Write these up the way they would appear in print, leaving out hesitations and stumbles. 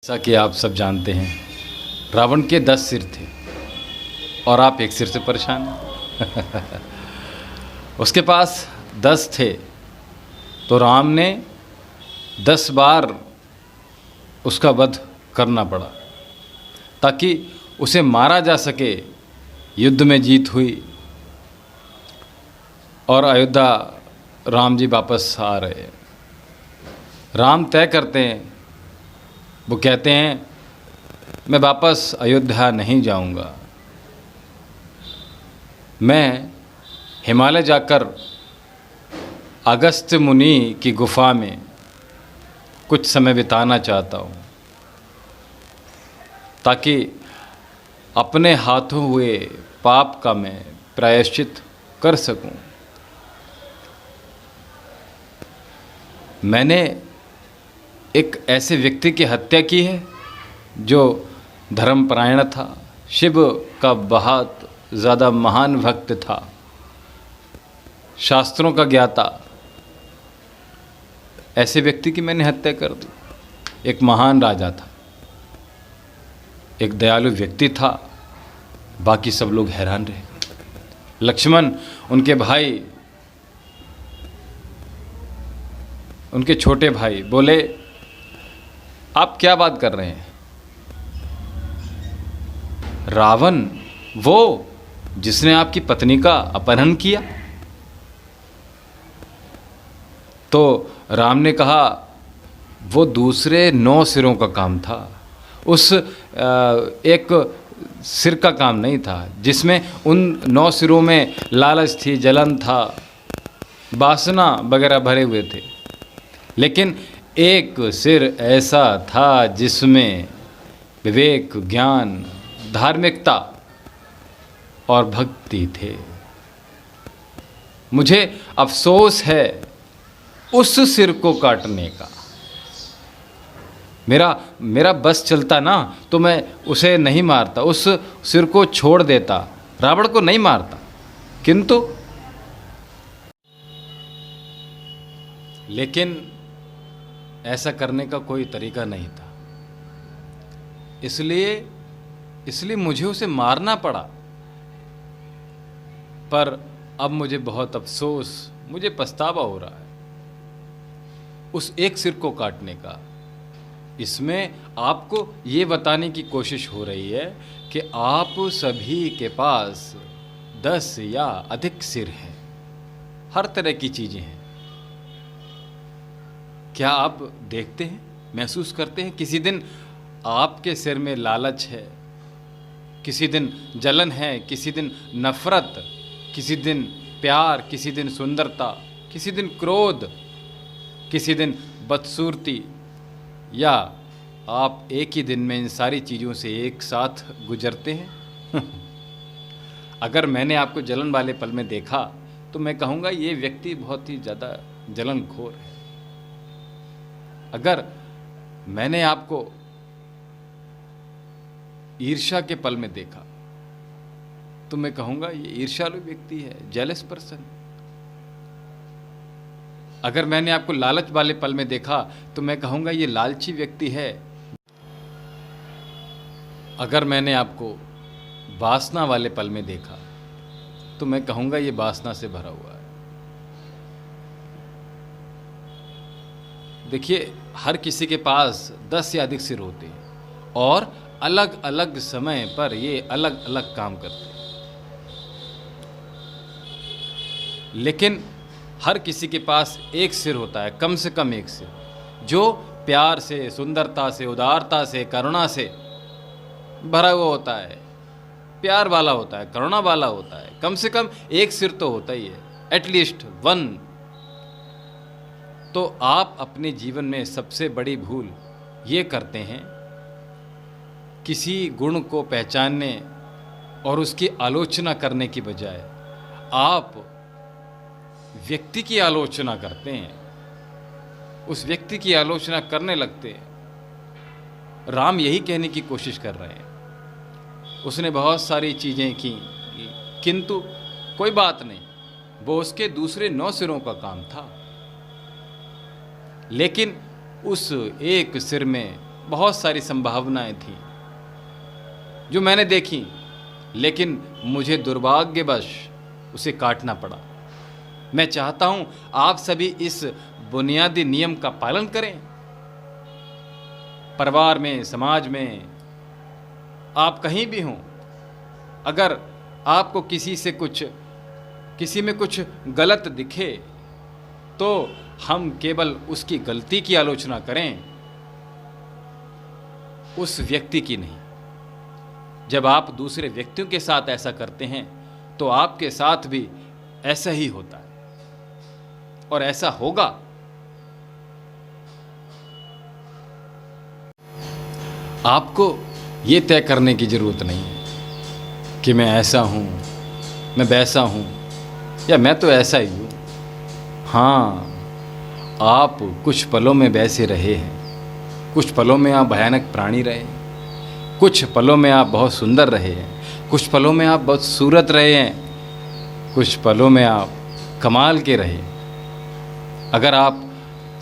जैसा कि आप सब जानते हैं, रावण के 10 सिर थे और आप एक सिर से परेशान हैं। उसके पास 10 थे तो राम ने 10 बार उसका वध करना पड़ा ताकि उसे मारा जा सके। युद्ध में जीत हुई और अयोध्या राम जी वापस आ रहे। राम तय करते हैं, वो कहते हैं मैं वापस अयोध्या नहीं जाऊंगा, मैं हिमालय जाकर अगस्त्य मुनि की गुफा में कुछ समय बिताना चाहता हूँ ताकि अपने हाथों हुए पाप का मैं प्रायश्चित कर सकूं। मैंने एक ऐसे व्यक्ति की हत्या की है जो धर्मपरायण था, शिव का बहुत ज़्यादा महान भक्त था, शास्त्रों का ज्ञाता। ऐसे व्यक्ति की मैंने हत्या कर दी। एक महान राजा था, एक दयालु व्यक्ति था। बाकी सब लोग हैरान रहे। लक्ष्मण, उनके भाई, उनके छोटे भाई बोले, आप क्या बात कर रहे हैं? रावण वो जिसने आपकी पत्नी का अपहरण किया? तो राम ने कहा वो दूसरे 9 सिरों का काम था, उस एक सिर का काम नहीं था जिसमें उन 9 सिरों में लालच थी, जलन था, वासना वगैरह भरे हुए थे। लेकिन एक सिर ऐसा था जिसमें विवेक, ज्ञान, धार्मिकता और भक्ति थे। मुझे अफसोस है उस सिर को काटने का। मेरा बस चलता ना तो मैं उसे नहीं मारता, उस सिर को छोड़ देता, रावण को नहीं मारता। किंतु लेकिन ऐसा करने का कोई तरीका नहीं था, इसलिए मुझे उसे मारना पड़ा। पर अब मुझे बहुत अफसोस, मुझे पछतावा हो रहा है उस एक सिर को काटने का। इसमें आपको ये बताने की कोशिश हो रही है कि आप सभी के पास 10 या अधिक सिर हैं, हर तरह की चीज़ें हैं। क्या आप देखते हैं, महसूस करते हैं? किसी दिन आपके सिर में लालच है, किसी दिन जलन है, किसी दिन नफरत, किसी दिन प्यार, किसी दिन सुंदरता, किसी दिन क्रोध, किसी दिन बदसूरती, या आप एक ही दिन में इन सारी चीज़ों से एक साथ गुजरते हैं? अगर मैंने आपको जलन वाले पल में देखा तो मैं कहूँगा ये व्यक्ति बहुत ही ज़्यादा जलनखोर है। अगर मैंने आपको ईर्ष्या के पल में देखा तो मैं कहूँगा ये ईर्ष्यालु व्यक्ति है, जेलस पर्सन। अगर मैंने आपको लालच वाले पल में देखा तो मैं कहूँगा ये लालची व्यक्ति है। अगर मैंने आपको वासना वाले पल में देखा तो मैं कहूँगा ये वासना से भरा हुआ है। देखिए, हर किसी के पास 10 से अधिक सिर होते हैं और अलग अलग समय पर ये अलग अलग काम करते हैं। लेकिन हर किसी के पास एक सिर होता है, कम से कम एक सिर, जो प्यार से, सुंदरता से, उदारता से, करुणा से भरा हुआ होता है, प्यार वाला होता है, करुणा वाला होता है। कम से कम एक सिर तो होता ही है, एटलीस्ट 1। तो आप अपने जीवन में सबसे बड़ी भूल ये करते हैं, किसी गुण को पहचानने और उसकी आलोचना करने की बजाय आप व्यक्ति की आलोचना करते हैं, उस व्यक्ति की आलोचना करने लगते हैं। राम यही कहने की कोशिश कर रहे हैं। उसने बहुत सारी चीज़ें की, किंतु कोई बात नहीं, वो उसके दूसरे 9 सिरों का काम था। लेकिन उस एक सिर में बहुत सारी संभावनाएं थीं जो मैंने देखी, लेकिन मुझे दुर्भाग्यवश उसे काटना पड़ा। मैं चाहता हूं आप सभी इस बुनियादी नियम का पालन करें। परिवार में, समाज में, आप कहीं भी हों, अगर आपको किसी में कुछ गलत दिखे तो हम केवल उसकी गलती की आलोचना करें, उस व्यक्ति की नहीं। जब आप दूसरे व्यक्तियों के साथ ऐसा करते हैं तो आपके साथ भी ऐसा ही होता है और ऐसा होगा। आपको ये तय करने की ज़रूरत नहीं है कि मैं ऐसा हूँ, मैं वैसा हूँ, या मैं तो ऐसा ही हूँ। हाँ, आप कुछ पलों में वैसे रहे हैं, कुछ पलों में आप भयानक प्राणी रहे, कुछ पलों में आप बहुत सुंदर रहे हैं, कुछ पलों में आप बहुत सूरत रहे हैं, कुछ पलों में आप कमाल के रहे। अगर आप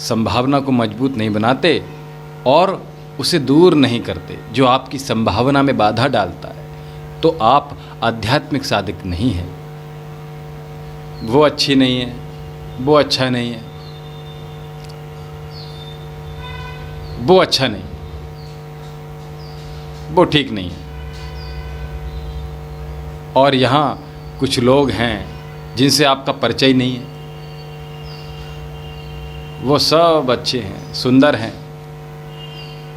संभावना को मजबूत नहीं बनाते और उसे दूर नहीं करते जो आपकी संभावना में बाधा डालता है, तो आप आध्यात्मिक साधक नहीं हैं। वो अच्छी नहीं है, वो अच्छा नहीं है, वो अच्छा नहीं, वो ठीक नहीं है। और यहाँ कुछ लोग हैं जिनसे आपका परिचय ही नहीं है। वो सब अच्छे हैं, सुंदर हैं,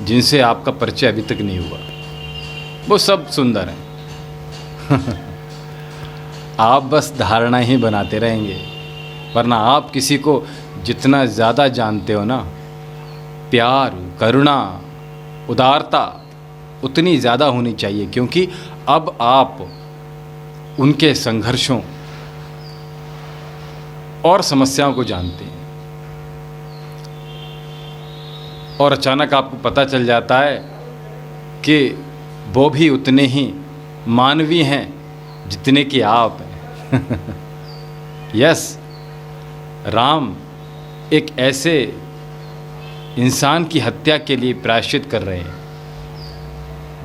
जिनसे आपका परिचय अभी तक नहीं हुआ। वो सब सुंदर हैं। आप बस धारणा ही बनाते रहेंगे, वरना आप किसी को जितना ज़्यादा जानते हो ना, प्यार, करुणा, उदारता उतनी ज़्यादा होनी चाहिए, क्योंकि अब आप उनके संघर्षों और समस्याओं को जानते हैं। और अचानक आपको पता चल जाता है कि वो भी उतने ही मानवीय हैं जितने कि आप हैं। यस, राम एक ऐसे इंसान की हत्या के लिए प्रायश्चित कर रहे हैं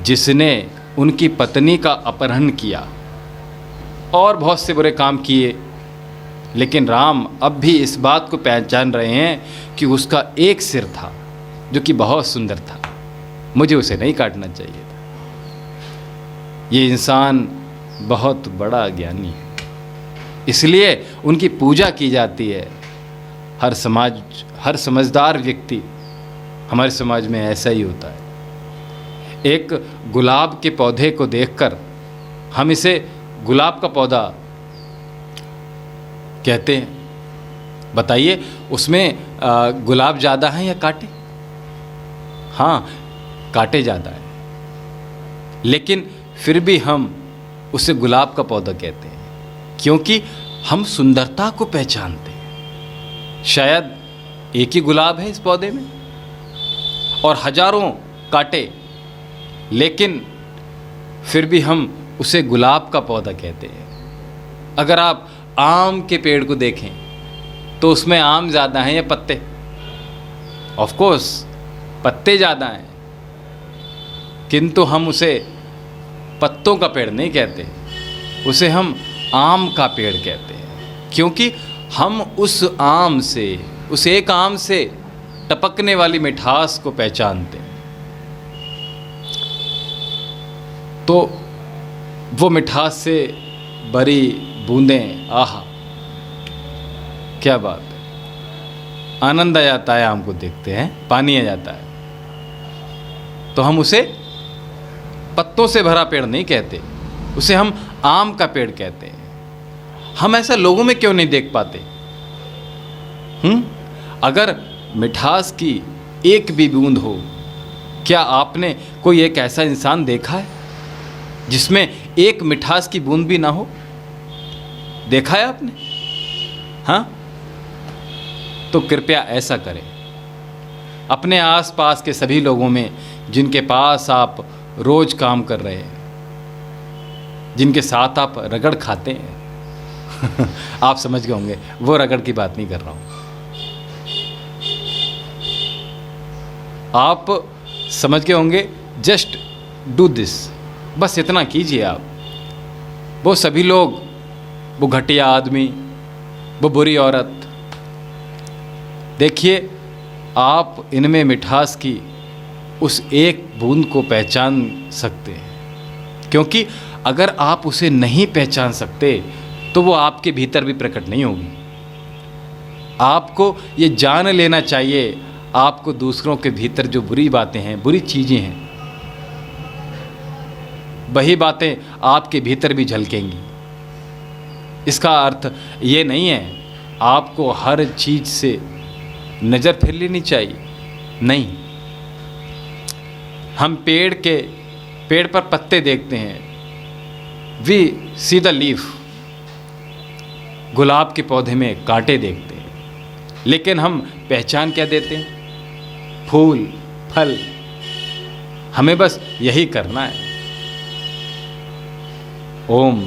जिसने उनकी पत्नी का अपहरण किया और बहुत से बुरे काम किए, लेकिन राम अब भी इस बात को पहचान रहे हैं कि उसका एक सिर था जो कि बहुत सुंदर था, मुझे उसे नहीं काटना चाहिए था। ये इंसान बहुत बड़ा ज्ञानी है, इसलिए उनकी पूजा की जाती है। हर समझदार व्यक्ति, हमारे समाज में ऐसा ही होता है। एक गुलाब के पौधे को देखकर हम इसे गुलाब का पौधा कहते हैं। बताइए, उसमें गुलाब ज़्यादा है या कांटे? हाँ, कांटे ज़्यादा है, लेकिन फिर भी हम उसे गुलाब का पौधा कहते हैं, क्योंकि हम सुंदरता को पहचानते हैं। शायद एक ही गुलाब है इस पौधे में और हजारों कांटे, लेकिन फिर भी हम उसे गुलाब का पौधा कहते हैं। अगर आप आम के पेड़ को देखें तो उसमें आम ज़्यादा हैं या पत्ते? ऑफ कोर्स पत्ते ज़्यादा हैं, किंतु हम उसे पत्तों का पेड़ नहीं कहते, उसे हम आम का पेड़ कहते हैं, क्योंकि हम उस एक आम से टपकने वाली मिठास को पहचानते हैं। तो वो मिठास से भरी बूंदें, आहा क्या बात है, आनंद आ जाता है। आम को देखते हैं पानी आ जाता है। तो हम उसे पत्तों से भरा पेड़ नहीं कहते, उसे हम आम का पेड़ कहते हैं। हम ऐसा लोगों में क्यों नहीं देख पाते? अगर मिठास की एक भी बूंद हो, क्या आपने कोई एक ऐसा इंसान देखा है जिसमें एक मिठास की बूंद भी ना हो? देखा है आपने? हाँ, तो कृपया ऐसा करें। अपने आसपास के सभी लोगों में जिनके पास आप रोज काम कर रहे हैं, जिनके साथ आप रगड़ खाते हैं, आप समझ गए होंगे वो रगड़ की बात नहीं कर रहा हूं। आप समझ गए होंगे। जस्ट डू दिस, बस इतना कीजिए आप। वो सभी लोग, वो घटिया आदमी, वो बुरी औरत, देखिए आप इनमें मिठास की उस एक बूंद को पहचान सकते हैं, क्योंकि अगर आप उसे नहीं पहचान सकते तो वो आपके भीतर भी प्रकट नहीं होगी। आपको ये जान लेना चाहिए, आपको दूसरों के भीतर जो बुरी बातें हैं, बुरी चीज़ें हैं, वही बातें आपके भीतर भी झलकेंगी। इसका अर्थ ये नहीं है आपको हर चीज़ से नज़र फिर लेनी चाहिए, नहीं। हम पेड़ पर पत्ते देखते हैं, वी सी द लीफ। गुलाब के पौधे में कांटे देखते हैं, लेकिन हम पहचान क्या देते हैं? फूल, फल। हमें बस यही करना है। ओम